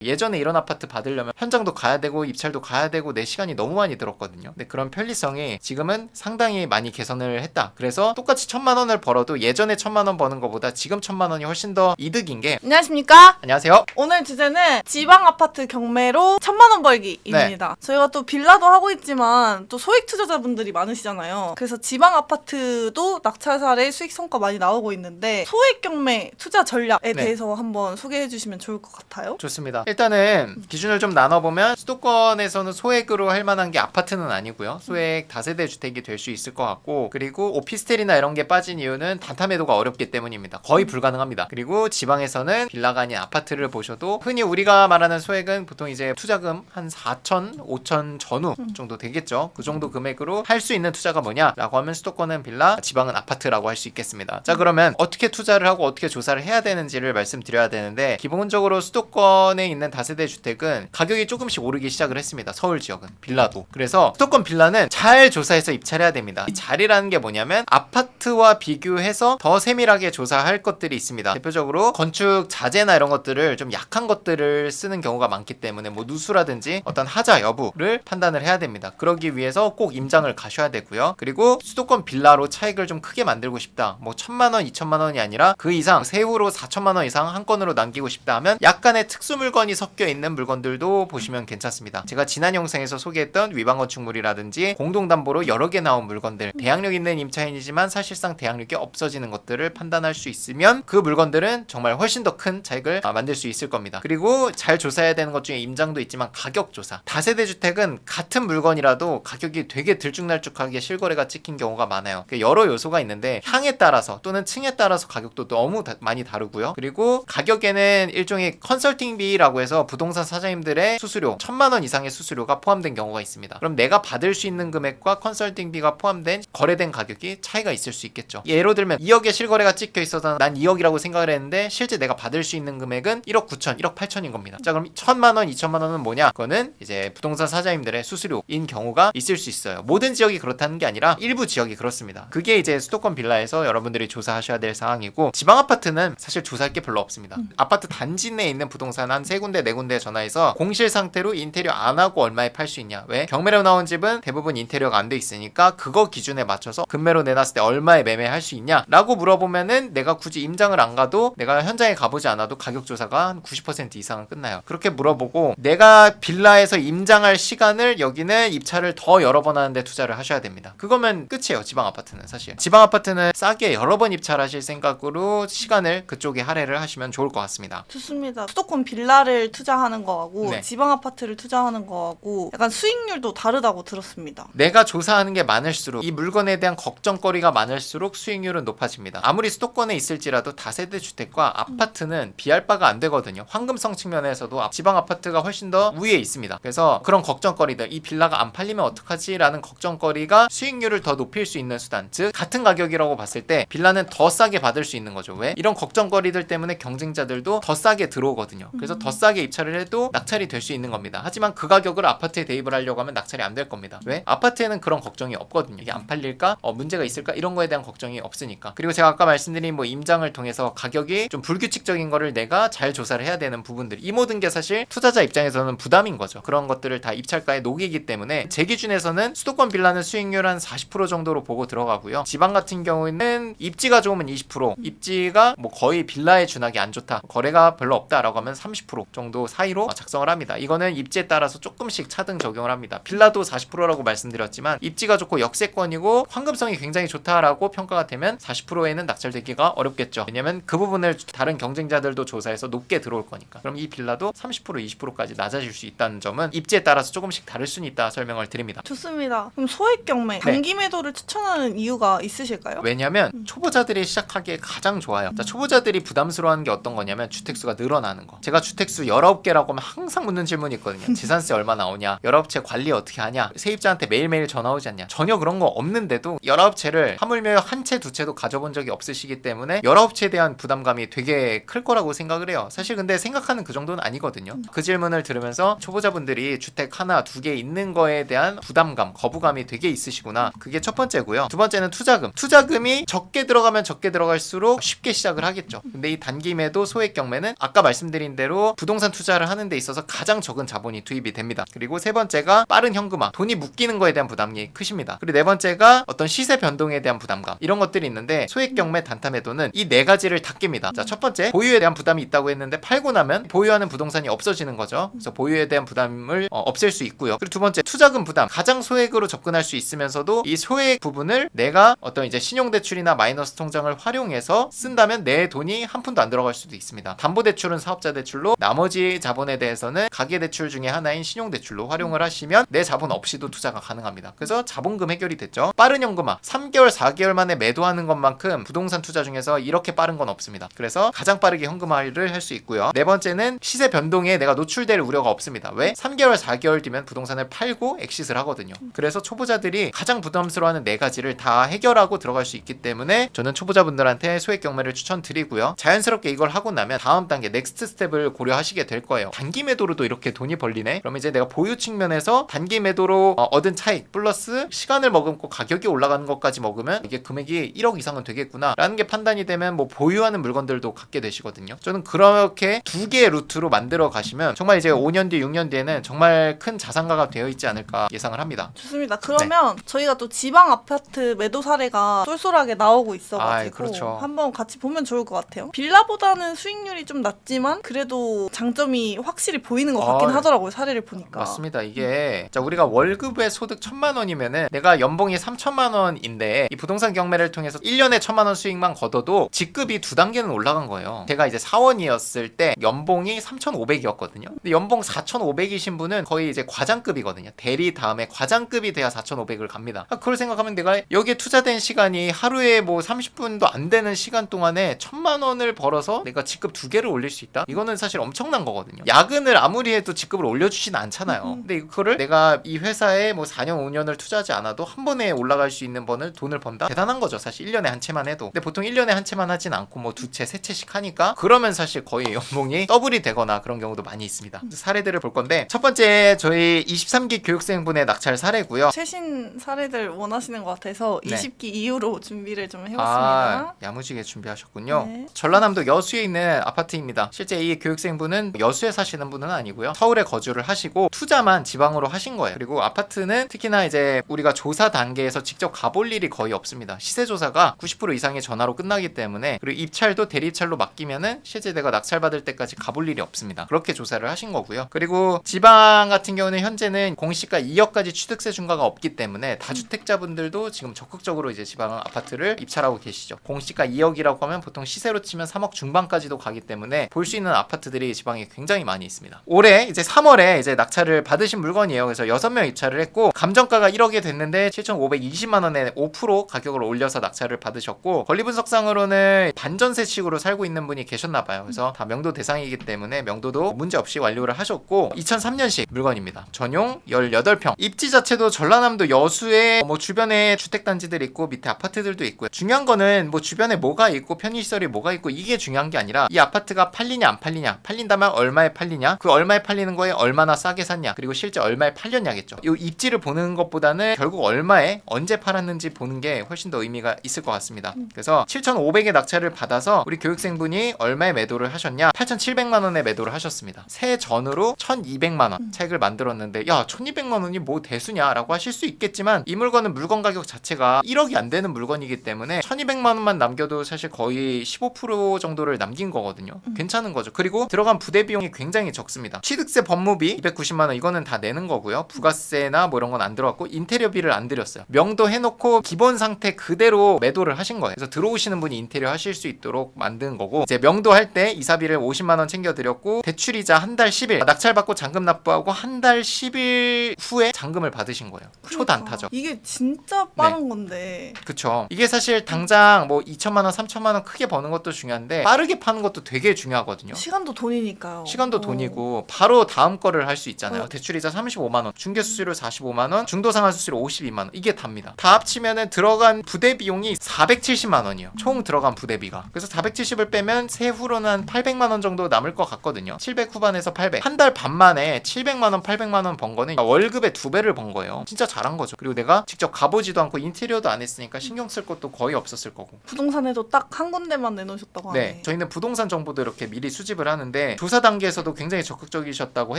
예전에 이런 아파트 받으려면 현장도 가야 되고 입찰도 가야 되고 내 시간이 너무 많이 들었거든요. 근데 그런 편리성이 지금은 상당히 많이 개선을 했다. 그래서 똑같이 1,000만 원을 벌어도 예전에 1,000만 원 버는 것보다 지금 1,000만 원이 훨씬 더 이득인 게. 안녕하십니까? 안녕하세요. 오늘 주제는 지방 아파트 경매로 1,000만 원 벌기입니다. 저희가 또 빌라도 하고 있지만 또 소액 투자자분들이 많으시잖아요. 그래서 지방 아파트도 낙찰 사례 수익 성과 많이 나오고 있는데 소액 경매 투자 전략에 대해서 한번 소개해 주시면 좋을 것 같아요. 좋습니다. 일단은 기준을 좀 나눠보면 수도권에서는 소액으로 할 만한 게 아파트는 아니고요. 소액 다세대 주택이 될 수 있을 것 같고, 그리고 오피스텔이나 이런 게 빠진 이유는 단타 매도가 어렵기 때문입니다. 거의 불가능합니다. 그리고 지방에서는 빌라가 아닌 아파트를 보셔도 흔히 우리가 말하는 소액은 보통 이제 투자금 한 4천, 5천 전후 정도 되겠죠. 그 정도 금액으로 할 수 있는 투자가 뭐냐라고 하면 수도권은 빌라, 지방은 아파트라고 할 수 있겠습니다. 자, 그러면 어떻게 투자를 하고 어떻게 조사를 해야 되는지를 말씀드려야 되는데, 기본적으로 수도권에 있는 다세대 주택은 가격이 조금씩 오르기 시작을 했습니다. 서울 지역은 빌라도. 그래서 수도권 빌라는 잘 조사해서 입찰해야 됩니다. 이 잘이라는 게 뭐냐면 아파트와 비교해서 더 세밀하게 조사할 것들이 있습니다. 대표적으로 건축 자재나 이런 것들을 좀 약한 것들을 쓰는 경우가 많기 때문에 뭐 누수라든지 어떤 하자 여부를 판단을 해야 됩니다. 그러기 위해서 꼭 임장을 가셔야 되고요. 그리고 수도권 빌라로 차익을 좀 크게 만들고 싶다. 뭐 1,000만 원, 2,000만 원이 아니라 그 이상 세후로 4,000만 원 이상 한 건으로 남기고 싶다 하면 약간의 특수 물건이 섞여 있는 물건들도 보시면 괜찮습니다. 제가 지난 영상에서 소개했던 위반 건축물이라든지 공동담보로 여러 개 나온 물건들, 대항력 있는 임차인이지만 사실상 대항력이 없어지는 것들을 판단할 수 있으면 그 물건들은 정말 훨씬 더 큰 차익을 만들 수 있을 겁니다. 그리고 잘 조사해야 되는 것 중에 임장도 있지만 가격 조사. 다세대 주택은 같은 물건이라도 가격이 되게 들쭉날쭉하게 실거래가 찍힌 경우가 많아요. 여러 요소가 있는데 향에 따라서 또는 층에 따라서 가격도 너무 많이 다르고요. 그리고 가격에는 일종의 컨설팅비라고 해서 부동산 사장님들의 수수료, 1,000만 원 이상의 수수료가 포함된 경우가 있습니다. 그럼 내가 받을 수 있는 금액과 컨설팅비가 포함된 거래된 가격이 차이가 있을 수 있겠죠. 예로 들면 2억의 실거래가 찍혀 있어서 난 2억이라고 생각을 했는데 실제 내가 받을 수 있는 금액은 1억 9천, 1억 8천인 겁니다. 자, 그럼 1,000만 원, 2,000만 원은 뭐냐? 그거는 이제 부동산 사장님들의 수수료인 경우가 있을 수 있어요. 모든 지역이 그렇다는 게 아니라 일부 지역이 그렇습니다. 그게 이제 수도권 빌라에서 여러분들이 조사하셔야 될 사항이고, 지방 아파트는 사실 조사할 게 별로 없습니다. 아파트 단지 내에 있는 부동산 한 3군데, 4군데 전화해서 공실 상태로 인테리어 안 하고 얼마에 팔 수 있냐. 왜? 경매로 나온 집은 대부분 인테리어가 안 돼 있으니까 그거 기준에 맞춰서 금매로 내놨을 때 얼마에 매매할 수 있냐 라고 물어보면은 내가 굳이 임장을 안 가도, 내가 현장에 가보지 않아도 가격 조사가 한 90% 이상은 끝나요. 그렇게 물어보고 내가 빌라에서 임장할 시간을 여기는 입찰을 더 여러 번 하는데 투자를 하셔야 됩니다. 그거면 끝이에요. 지방 아파트는 사실. 지방 아파트는 싸게 여러 번 입찰하실 생각으로 시간을 그쪽에 할애를 하시면 좋을 것 같습니다. 좋습니다. 수도권 빌라를 투자하는 거하고 네. 지방 아파트를 투자하는 거하고 약간 수익률도 다르다고 들었습니다. 내가 조사하는 게 많을수록, 이 물건에 대한 걱정거리가 많을수록 수익률은 높아집니다. 아무리 수도권에 있을지라도 다세대 주택과 아파트는 비할 바가 안 되거든요. 황금성 측면에서도 지방 아파트가 훨씬 더 우위에 있습니다. 그래서 그런 걱정거리들, 이 빌라가 안 팔리면 어떡하지? 라는 걱정거리가 수익률을 더 높일 수 있는 수단, 즉 같은 가격이라고 봤을 때 빌라는 더 싸게 받을 수 있는 거죠. 왜? 이런 걱정거리들 때문에 경쟁자들도 더 싸게 들어오거든요. 그래서 더 싸게 입찰을 해도 낙찰이 될 수 있는 겁니다. 하지만 그 가격을 아파트에 대입을 하려고 하면 낙찰이 안 될 겁니다. 왜? 아파트에는 그런 걱정이 없거든요. 이게 안 팔릴까? 문제가 있을까? 이런 거에 대한 걱정이 없으니까. 그리고 제가 아까 말씀드린 뭐 임장을 통해서 가격이 좀 불규칙적인 거를 내가 잘 조사를 해야 되는 부분들, 이 모든 게 사실 투자자 입장에서는 부담인 거죠. 그런 것들을 다 입찰가에 녹이기 때문에 제 기준에서는 수도권 빌라는 수익률 한 40% 정도로 보고 들어가고요. 지방 같은 경우에는 입지가 좋으면 20%, 입지가 뭐 거의 빌라에 준하게 안 좋다, 거래가 별로 없다라고 하면 30% 정도 사이로 작성을 합니다. 이거는 입지에 따라서 조금씩 차등 적용을 합니다. 빌라도 40%라고 말씀드렸지만 입지가 좋고 역세권이고 황금성이 굉장히 좋다라고 평가가 되면 40%에는 낙찰되기가 어렵겠죠. 왜냐면 그 부분을 다른 경쟁자들도 조사해서 높게 들어올 거니까. 그럼 이 빌라도 30%, 20%까지 낮아질 수 있다는 점은 입지에 따라서 조금씩 다를 수는 있다 설명을 드립니다. 좋습니다. 그럼 소액 경매, 단기 매도를 추천하는 이유가 있으실까요? 왜냐면 초보자들이 시작하기에 가장 좋아요. 자, 초보자들이 부담스러워하는 게 어떤 거냐면 주택수가 늘어나는 거. 제가 주택수 19개라고 하면 항상 묻는 질문이 있거든요. 지산세 얼마 나오냐, 19채 관리 어떻게 하냐, 세입자한테 매일매일 전화 오지 않냐. 전혀 그런 거 없는데도 19채를 하물며 한 채, 두 채도 가져본 적이 없으시기 때문에 19채에 대한 부담감이 되게 클 거라고 생각을 해요. 사실 근데 생각하는 그 정도는 아니거든요. 그 질문을 들으면서 초보자분들이 주택 하나, 두 개 있는 거에 대한 부담감, 거부감이 되게 있으시구나. 그게 첫 번째고요. 두 번째는 투자금. 투자금이 적게 들어가면 적게 들어갈수록 쉽게 시작을 하겠죠. 근데 이 단기 매도, 소액 경매는 아까 말씀드린 대로 부동산 부동산 투자를 하는 데 있어서 가장 적은 자본이 투입이 됩니다. 그리고 세 번째가 빠른 현금화, 돈이 묶이는 거에 대한 부담이 크십니다. 그리고 네 번째가 어떤 시세 변동에 대한 부담감, 이런 것들이 있는데 소액 경매 단타 매도는 이 네 가지를 다 깹니다. 자, 첫 번째, 보유에 대한 부담이 있다고 했는데 팔고 나면 보유하는 부동산이 없어지는 거죠. 그래서 보유에 대한 부담을 없앨 수 있고요. 그리고 두 번째, 투자금 부담, 가장 소액으로 접근할 수 있으면서도 이 소액 부분을 내가 어떤 이제 신용대출이나 마이너스 통장을 활용해서 쓴다면 내 돈이 한 푼도 안 들어갈 수도 있습니다. 담보대출은 사업자 대출로, 나머지 자본에 대해서는 가계대출 중에 하나인 신용대출로 활용을 하시면 내 자본 없이도 투자가 가능합니다. 그래서 자본금 해결이 됐죠. 빠른 현금화, 3개월 4개월 만에 매도하는 것만큼 부동산 투자 중에서 이렇게 빠른 건 없습니다. 그래서 가장 빠르게 현금화를 할 수 있고요. 네 번째는 시세 변동에 내가 노출될 우려가 없습니다. 왜? 3개월 4개월 뒤면 부동산을 팔고 엑싯을 하거든요. 그래서 초보자들이 가장 부담스러워하는 네 가지를 다 해결하고 들어갈 수 있기 때문에 저는 초보자분들한테 소액 경매를 추천드리고요. 자연스럽게 이걸 하고 나면 다음 단계 넥스트 스텝을 고려하시게 될 거예요. 단기 매도로도 이렇게 돈이 벌리네? 그럼 이제 내가 보유 측면에서 단기 매도로 얻은 차익 플러스 시간을 머금고 가격이 올라가는 것까지 먹으면 이게 금액이 1억 이상은 되겠구나 라는 게 판단이 되면 뭐 보유하는 물건들도 갖게 되시거든요. 저는 그렇게 두 개의 루트로 만들어 가시면 정말 이제 5년 뒤 6년 뒤에는 정말 큰 자산가가 되어 있지 않을까 예상을 합니다. 좋습니다. 그러면 저희가 또 지방 아파트 매도 사례가 쏠쏠하게 나오고 있어가지고 그렇죠. 한번 같이 보면 좋을 것 같아요. 빌라보다는 수익률이 좀 낮지만 그래도 장점이 확실히 보이는 것 같긴 하더라고요. 사례를 보니까. 맞습니다. 이게 자, 우리가 월급의 소득 1,000만 원이면은 내가 연봉이 3천만 원인데 이 부동산 경매를 통해서 1년에 1,000만 원 수익만 걷어도 직급이 두 단계는 올라간 거예요. 제가 이제 사원이었을 때 연봉이 3,500이었거든요. 근데 연봉 4,500이신 분은 거의 이제 과장급이거든요. 대리 다음에 과장급이 돼야 4,500을 갑니다. 그걸 생각하면 내가 여기에 투자된 시간이 하루에 뭐 30분도 안 되는 시간 동안에 1,000만 원을 벌어서 내가 직급 두 개를 올릴 수 있다? 이거는 사실 엄청난 거거든요. 야근을 아무리 해도 직급을 올려주진 않잖아요. 근데 이거를 내가 이 회사에 뭐 4년 5년을 투자하지 않아도 한 번에 올라갈 수 있는 돈을 번다? 대단한 거죠. 사실 1년에 한 채만 해도. 근데 보통 1년에 한 채만 하진 않고 뭐 두 채, 세 채씩 하니까 그러면 사실 거의 연봉이 더블이 되거나 그런 경우도 많이 있습니다. 사례들을 볼 건데 첫 번째 저희 23기 교육생분의 낙찰 사례고요. 최신 사례들 원하시는 것 같아서 네. 20기 이후로 준비를 좀 해봤습니다. 야무지게 준비하셨군요. 네. 전라남도 여수에 있는 아파트입니다. 실제 이 교육생분은 여수에 사시는 분은 아니고요. 서울에 거주를 하시고 투자만 지방으로 하신 거예요. 그리고 아파트는 특히나 이제 우리가 조사 단계에서 직접 가볼 일이 거의 없습니다. 시세 조사가 90% 이상의 전화로 끝나기 때문에, 그리고 입찰도 대리입찰로 맡기면은 실제 내가 낙찰받을 때까지 가볼 일이 없습니다. 그렇게 조사를 하신 거고요. 그리고 지방 같은 경우는 현재는 공시가 2억까지 취득세 중과가 없기 때문에 다주택자분들도 지금 적극적으로 이제 지방 아파트를 입찰하고 계시죠. 공시가 2억이라고 하면 보통 시세로 치면 3억 중반까지도 가기 때문에 볼 수 있는 아파트들이 지방에 굉장히 많이 있습니다. 올해 이제 3월에 이제 낙찰을 받으신 물건이에요. 그래서 6명 입찰을 했고 감정가가 1억이 됐는데 7,520만 원에 5% 가격을 올려서 낙찰을 받으셨고, 권리 분석상으로는 반전세식으로 살고 있는 분이 계셨나 봐요. 그래서 다 명도 대상이기 때문에 명도도 문제없이 완료를 하셨고 2003년식 물건입니다. 전용 18평. 입지 자체도 전라남도 여수에 뭐 주변에 주택단지들이 있고 밑에 아파트들도 있고요. 중요한 거는 뭐 주변에 뭐가 있고 편의시설이 뭐가 있고 이게 중요한 게 아니라 이 아파트가 팔리냐 안 팔리냐, 팔린다면 얼마에 팔리냐, 그 얼마에 팔리는 거에 얼마나 싸게 샀냐, 그리고 실제 얼마에 팔렸냐겠죠. 이 입지를 보는 것보다는 결국 얼마에 언제 팔았는지 보는 게 훨씬 더 의미가 있을 것 같습니다. 그래서 7,500의 낙찰을 받아서 우리 교육생분이 얼마에 매도를 하셨냐, 8,700만 원에 매도를 하셨습니다. 세 전으로 1,200만 원 차익을 만들었는데, 야 1,200만 원이 뭐 대수냐라고 하실 수 있겠지만 이 물건은 물건 가격 자체가 1억이 안 되는 물건이기 때문에 1,200만 원만 남겨도 사실 거의 15% 정도를 남긴 거거든요. 괜찮은 거죠. 그리고 들어간 부대 비용이 굉장히 적습니다. 취득세 법무비 290만 원 이거는 다 내는 거고요. 부가세나 뭐 이런 건 안 들어갔고 인테리어비를 안 들였어요. 명도 해놓고 기본 상태 그대로 매도를 하신 거예요. 그래서 들어오시는 분이 인테리어 하실 수 있도록 만든 거고, 이제 명도 할 때 이사비를 50만 원 챙겨드렸고 대출이자 한 달 10일 낙찰 받고 잔금 납부하고 한 달 10일 후에 잔금을 받으신 거예요. 초단타죠. 이게 진짜 빠른 건데. 그쵸. 이게 사실 당장 뭐 2천만 원, 3천만 원 크게 버는 것도 중요한데 빠르게 파는 것도 되게 중요하거든요. 시간도 돈이니까요. 시간도 돈이고 바로 다음 거를 할 수 있잖아요. 대출이자 35만 원, 중개수수료 45만 원, 중도상환수수료 52만 원. 이게 답니다. 다 합치면은 들어간 부대 비용이 470만 원이에요. 총 들어간 부대비가. 그래서 470을 빼면 세후로는 한 800만 원 정도 남을 것 같거든요. 700 후반에서 800. 한 달 반 만에 700만 원, 800만 원 번 거는 월급의 2배를 번 거예요. 진짜 잘한 거죠. 그리고 내가 직접 가보지도 않고 인테리어도 안 했으니까 신경 쓸 것도 거의 없었을 거고. 부동산에도 딱 한 군데만 내놓으셨다고 하네. 네, 저희는 부동산 정보도 이렇게 미리 수집을 하는데 조사 단계에서도 굉장히 적극적이셨다고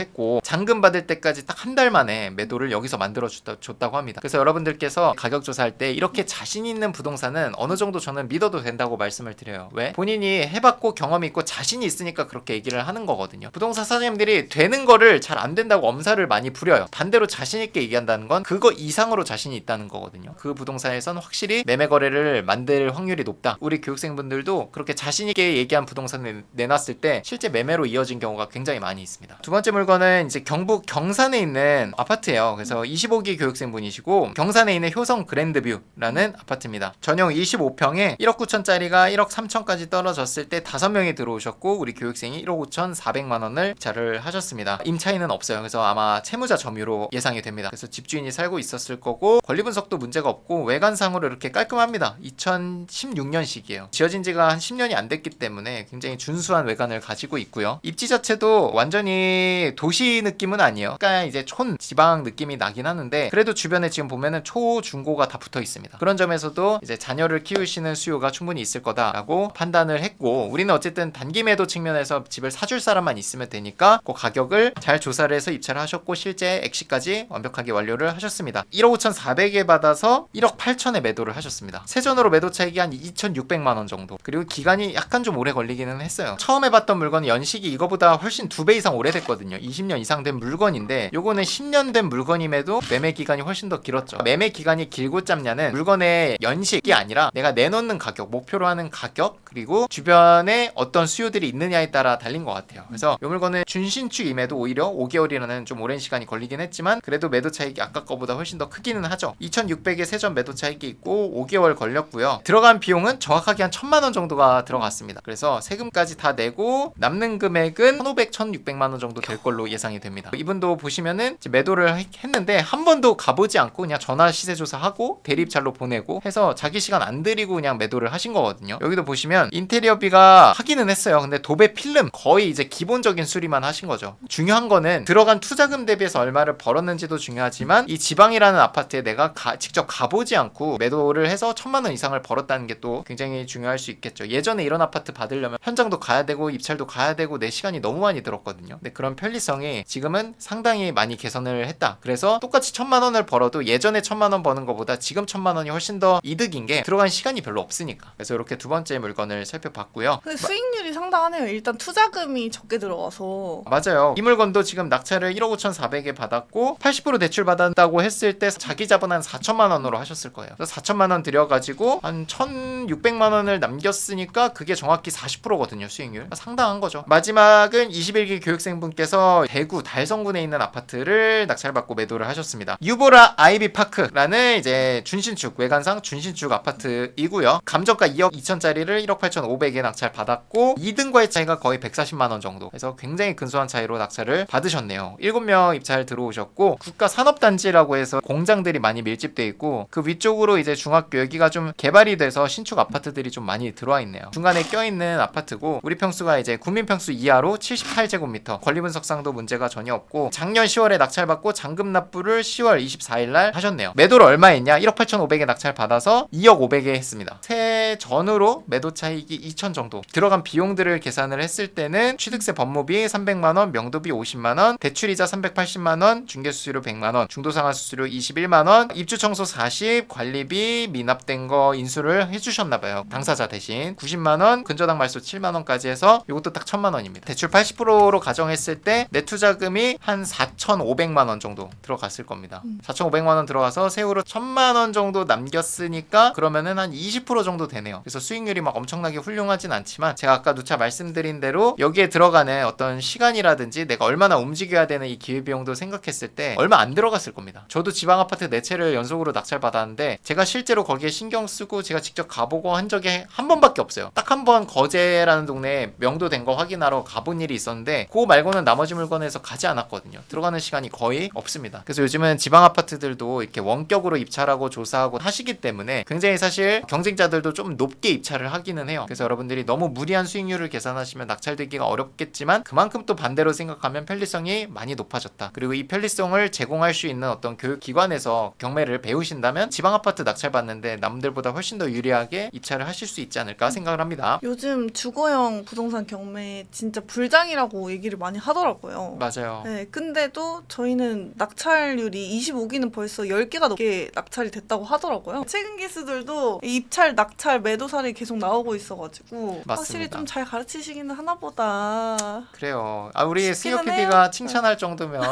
했고 잔금 받을 때까지 딱 한 달 만에 매도를 여기서 만들어 줬다고 합니다. 그래서 여러분들께서 가격 조사할 때 이렇게 자신 있는 부동산은 어느 정도 저는 믿어도 된다고 말씀을 드려요. 왜? 본인이 해봤고 경험이 있고 자신이 있으니까 그렇게 얘기를 하는 거거든요. 부동산 사장님들이 되는 거를 잘 안 된다고 엄살을 많이 부려요. 반대로 자신 있게 얘기한다는 건 그거 이상으로 자신이 있다는 거거든요. 그 부동산에선 확실히 매매 거래를 만들 확률이 높다. 우리 교육생분들도 그렇게 자신 있게 얘기한 부동산을 내놨을 때 실제 매매로 이어진 경우가 굉장히 많이 있습니다. 두 번째 물건은 이제 경북 경산에 있는 아파트예요. 그래서 25기 교육생분이시고 경산에 있는 효성 그랜드뷰라는 아파트입니다. 전용 25평에 1억 9천짜리가 1억 3천까지 떨어졌을 때 5명이 들어오셨고 우리 교육생이 1억 5천 4백만 원을 입찰을 하셨습니다. 임차인은 없어요. 그래서 아마 채무자 점유로 예상이 됩니다. 그래서 집주인이 살고 있었을 거고 권리 분석도 문제가 없고 외관상으로 이렇게 깔끔합니다. 2016년식이에요. 지어진 지가 한 10년이 안 됐기 때문에 굉장히 준수한 외관을 가지고 있고요. 입지 자체도 완전히 도시 느낌은 아니에요. 약간 이제 촌 지방 느낌이 나긴 하는데 그래도 주변에 지금 보면은 초, 중고가 다 붙어 있습니다. 그런 점에서도 이제 자녀를 키우시는 수요가 충분히 있을 거다라고 판단을 했고 우리는 어쨌든 단기 매도 측면에서 집을 사줄 사람만 있으면 되니까 그 가격을 잘 조사를 해서 입찰을 하셨고 실제 액시까지 완벽하게 완료를 하셨습니다. 1억 5,400에 받아서 1억 8천에 매도를 하셨습니다. 세전으로 매도 차익이 한 2,600만 원 정도. 그리고 기간이 약간 좀 오래 걸리기는 했어요. 처음에 봤던 물건은 연식이 이거보다 훨씬 2배 이상 오래됐거든요. 20년 이상 된 물건인데 요거는 10년 된 물건임에도 매매 기간이 훨씬 더 길었죠. 매매 기간이 길고 짧냐는 물건의 연식이 아니라 내가 내놓는 가격, 목표로 하는 가격 그리고 주변에 어떤 수요들이 있느냐에 따라 달린 것 같아요. 그래서 이 물건은 준신축임에도 오히려 5개월이라는 좀 오랜 시간이 걸리긴 했지만 그래도 매도 차익이 아까 거보다 훨씬 더 크기는 하죠. 2,600의 세전 매도 차익이 있고 5개월 걸렸고요. 들어간 비용은 정확하게 한 1,000만 원 정도가 들어갔습니다. 그래서 세금까지 다 내고 남는 금액은 1,500, 1,600만 원 정도 될 걸로 예상이 됩니다. 이분도 보시면은 매도를 했는데 한 번도 가보지 않고 그냥 전화 시세 조사하고 대리입찰로 보내고 해서 자기 시간 안 들이고 그냥 매도를 하신 거거든요. 여기도 보시면 인테리어비가 하기는 했어요. 근데 도배 필름 거의 이제 기본적인 수리만 하신 거죠. 중요한 거는 들어간 투자금 대비해서 얼마를 벌었는지도 중요하지만 이 지방이라는 아파트에 내가 직접 가보지 않고 매도를 해서 1,000만 원 이상을 벌었다는 게 또 굉장히 중요할 수 있겠죠. 예전에 이런 아파트 받으려면 현장도 가야 되고 입찰도 가야 되고 내 시간이 너무 많이 들었거든요. 근데 그런 편리성이 지금은 상당히 많이 개선을 했다. 그래서 똑같이 1,000만 원을 벌어도 예전에 1,000만 원 버는 것보다 지금 1,000만 원이 훨씬 더 이득인 게 들어간 시간이 별로 없으니까. 그래서 이렇게 두 번째 물건을 살펴봤고요. 근데 수익률이 상당하네요. 일단 투자금이 적게 들어가서. 맞아요. 이 물건도 지금 낙찰을 1억 5,400에 받았고 80% 대출 받았다고 했을 때 자기 자본 한 4천만 원으로 하셨을 거예요. 그래서 4천만 원 들여가지고 한 1,600만 원을 남겼으니까 그게 정확히 40%거든요. 수익률. 상당한 거죠. 마지막은 21기 교육생분께서 대구 달성군에 있는 아파트를 낙찰받고 매도를 하셨습니다. 유보라 아이비파크라는 이제 준신축, 외관상 준신축 아파트이고요. 감정가 2억 2천짜리를 1억 8,500에 낙찰 받았고 2등과의 차이가 거의 140만 원 정도. 그래서 굉장히 근소한 차이로 낙찰을 받으셨네요. 7명 입찰 들어오셨고 국가산업단지라고 해서 공장들이 많이 밀집돼 있고 그 위쪽으로 이제 중학교 여기가 좀 개발이 돼서 신축 아파트들이 좀 많이 들어와 있네요. 중간에 껴있는 아파트고 우리 평수가 이제 국민 평수 이하로 78제곱미터. 권리 분석상도 문제가 전혀 없고 작년 10월에 낙찰받고 잔금 납부를 10월 24일날 하셨네요. 매도를 얼마 했냐? 1억 8,500에 낙찰 받아서 2억 500에 했습니다. 세전으로 매도 차익이 2천 정도. 들어간 비용들을 계산을 했을 때는 취득세 법무비 300만 원, 명도비 50만 원, 대출이자 380만 원, 중개수수료 100만 원, 중도상환 수수료 21만 원, 입주 청소 40, 관리비 미납된 거 인수를 해주셨나 봐요. 당사자 대신 90만 원, 근저당 말소 7만 원까지 해서 이것도 딱 1,000만 원입니다. 대출 80%로 가정했을 때 내 투자금이 한 4,500만 원 정도 들어갔을 겁니다. 4,500만 원 들어가서 세후로 1,000만 원 정도 남겼으니까 그러면은 한 20% 정도 되네요. 그래서 수익률이 막 엄청나게 훌륭하진 않지만 제가 아까 누차 말씀드린 대로 여기에 들어가는 어떤 시간이라든지 내가 얼마나 움직여야 되는 이 기회비용도 생각했을 때 얼마 안 들어갔을 겁니다. 저도 지방 아파트 4채를 연속으로 낙찰 받았는데 제가 실제로 거기에 신경 쓰고 제가 직접 가보고 한 적이 한 번밖에 없어요. 딱 한 번 거제라는 동네에 명도된 거 확인하러 가본 일이 있었는데 그거 말고는 나머지 물건에서 가지 않았거든요. 들어가는 시간이 거의 없습니다. 그래서 요즘은 지방 아파트들도 이렇게 원격으로 입찰하고 조사하고 하시기 때문에 굉장히 사실 경쟁자들도 좀 높게 입찰을 하기는 해요. 그래서 여러분들이 너무 무리한 수익률을 계산하시면 낙찰되기가 어렵겠지만 그만큼 또 반대로 생각하면 편리성이 많이 높아졌다. 그리고 이 편리성을 제공할 수 있는 어떤 교육기관에서 경매를 배우신다면 지방 아파트 낙찰 받는데 남들보다 훨씬 더 유리하게 입찰을 하실 수 있지 않을까 생각을 합니다. 요즘 주거형 부동산 경매 진짜 진짜 불장이라고 얘기를 많이 하더라고요. 맞아요. 네, 근데도 저희는 낙찰률이 25기는 벌써 10개가 넘게 낙찰이 됐다고 하더라고요. 최근 기수들도 입찰, 낙찰, 매도살이 계속 나오고 있어가지고 맞습니다. 확실히 좀 잘 가르치시기는 하나 보다. 그래요. 우리 승효 쉽기는 PD가 해요. 칭찬할 정도면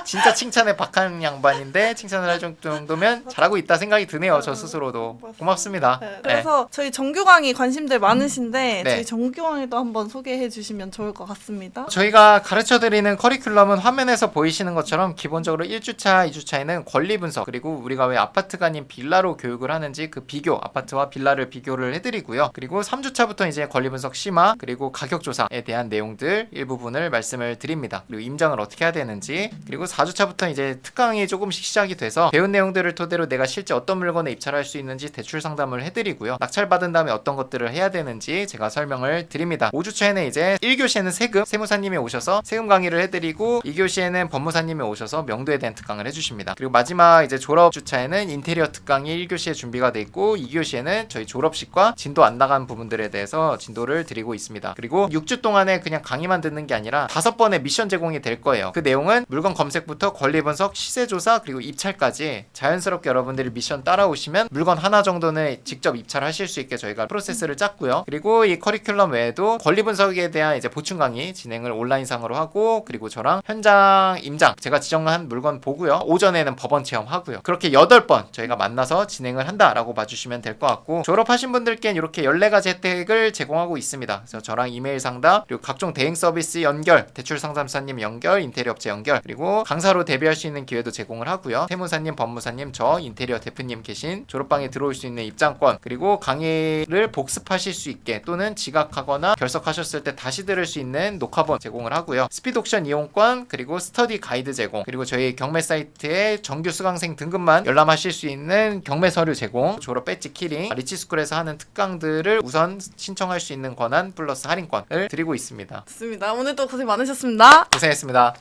진짜 칭찬에 박한 양반인데 칭찬을 할 정도면 잘하고 있다 생각이 드네요. 저 스스로도. 고맙습니다. 네, 그래서 저희 정규 강의 관심들 많으신데 네. 저희 정규 강의도 한번 소개해 주시면 좋을 것 같습니다. 저희가 가르쳐드리는 커리큘럼은 화면에서 보이시는 것처럼 기본적으로 1주차, 2주차에는 권리 분석, 그리고 우리가 왜 아파트가 아닌 빌라로 교육을 하는지 그 비교, 아파트와 빌라를 비교를 해드리고요. 그리고 3주차부터 이제 권리 분석 심화, 그리고 가격 조사에 대한 내용들 일부분을 말씀을 드립니다. 그리고 임장을 어떻게 해야 되는지, 그리고 4주차부터 이제 특강이 조금씩 시작이 돼서 배운 내용들을 토대로 내가 실제 어떤 물건에 입찰할 수 있는지 대출 상담을 해드리고요. 낙찰받은 다음에 어떤 것들을 해야 되는지 제가 설명을 드립니다. 5주차에는 이제 1교시에는 세금, 세무사님이 오셔서 세금 강의를 해드리고 2교시에는 법무사님이 오셔서 명도에 대한 특강을 해주십니다. 그리고 마지막 이제 졸업 주차에는 인테리어 특강이 1교시에 준비가 돼 있고 2교시에는 저희 졸업식과 진도 안 나간 부분들에 대해서 진도를 드리고 있습니다. 그리고 6주 동안에 그냥 강의만 듣는 게 아니라 5번의 미션 제공이 될 거예요. 그 내용은 물건 검색부터 권리 분석, 시세 조사, 그리고 입찰까지 자연스럽게 여러분들이 미션 따라오시면 물건 하나 정도는 직접 입찰하실 수 있게 저희가 프로세스를 짰고요. 그리고 이 커리큘럼 외에도 권리 분석에 대한 이제 보충 강의 진행을 온라인상으로 하고, 그리고 저랑 현장 임장, 제가 지정한 물건 보고요. 오전에는 법원 체험하고요. 그렇게 8번 저희가 만나서 진행을 한다라고 봐주시면 될 것 같고, 졸업하신 분들께는 이렇게 14가지 혜택을 제공하고 있습니다. 그래서 저랑 이메일 상담, 그리고 각종 대행 서비스 연결, 대출 상담사님 연결, 인테리어 업체 연결, 그리고 강사로 데뷔할 수 있는 기회도 제공을 하고요. 세무사님, 법무사님, 저 인테리어 대표님 계신 졸업방에 들어올 수 있는 입장권, 그리고 강의를 복습하실 수 있게 또는 지각하거나 결석하셨을 때 다시 들을 수 있는 녹화본 제공을 하고요. 스피드 옥션 이용권, 그리고 스터디 가이드 제공, 그리고 저희 경매 사이트에 정규 수강생 등급만 열람하실 수 있는 경매 서류 제공, 졸업 배지 키링, 리치스쿨에서 하는 특강들을 우선 신청할 수 있는 권한 플러스 할인권을 드리고 있습니다. 좋습니다. 오늘도 고생 많으셨습니다. 고생했습니다.